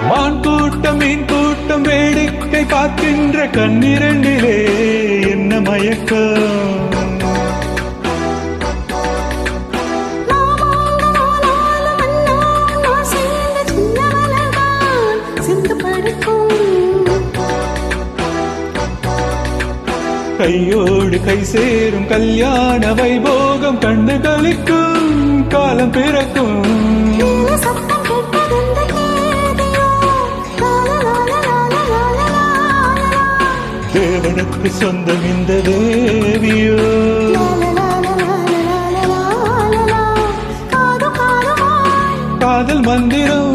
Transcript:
மான் கூட்டம் மீன் கூட்டம் வேடிக்கை பார்க்கின்ற கண்ணிரண்டிலே என்ன மயக்கம். கையோடு கை சேரும் கல்யாண வைபோகம் கண்டு கழிக்கும் காலம் பிறக்கும். தேவனுக்கு சொந்தம் இந்த தேவியோ. காதல் மந்திரம்